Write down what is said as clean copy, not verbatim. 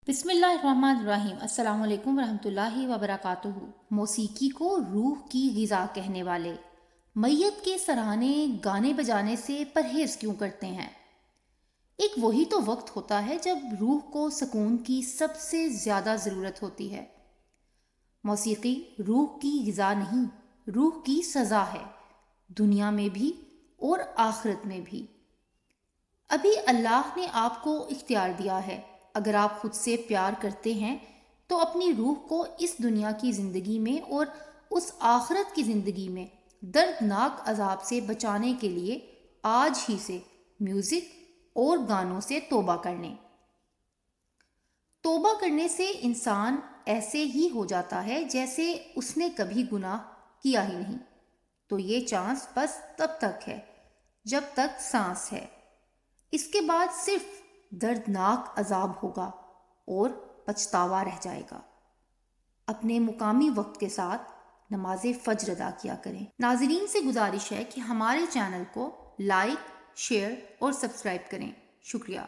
بسم اللہ الرحمن الرحیم۔ السلام علیکم ورحمۃ اللہ وبرکاتہ۔ موسیقی کو روح کی غذا کہنے والے میت کے سرانے گانے بجانے سے پرہیز کیوں کرتے ہیں؟ ایک وہی تو وقت ہوتا ہے جب روح کو سکون کی سب سے زیادہ ضرورت ہوتی ہے۔ موسیقی روح کی غذا نہیں، روح کی سزا ہے، دنیا میں بھی اور آخرت میں بھی۔ ابھی اللہ نے آپ کو اختیار دیا ہے۔ اگر آپ خود سے پیار کرتے ہیں تو اپنی روح کو اس دنیا کی زندگی میں اور اس آخرت کی زندگی میں دردناک عذاب سے بچانے کے لیے آج ہی سے میوزک اور گانوں سے توبہ کر لیں۔ توبہ کرنے سے انسان ایسے ہی ہو جاتا ہے جیسے اس نے کبھی گناہ کیا ہی نہیں۔ تو یہ چانس بس تب تک ہے جب تک سانس ہے، اس کے بعد صرف دردناک عذاب ہوگا اور پچھتاوا رہ جائے گا۔ اپنے مقامی وقت کے ساتھ نماز فجر ادا کیا کریں۔ ناظرین سے گزارش ہے کہ ہمارے چینل کو لائک، شیئر اور سبسکرائب کریں۔ شکریہ۔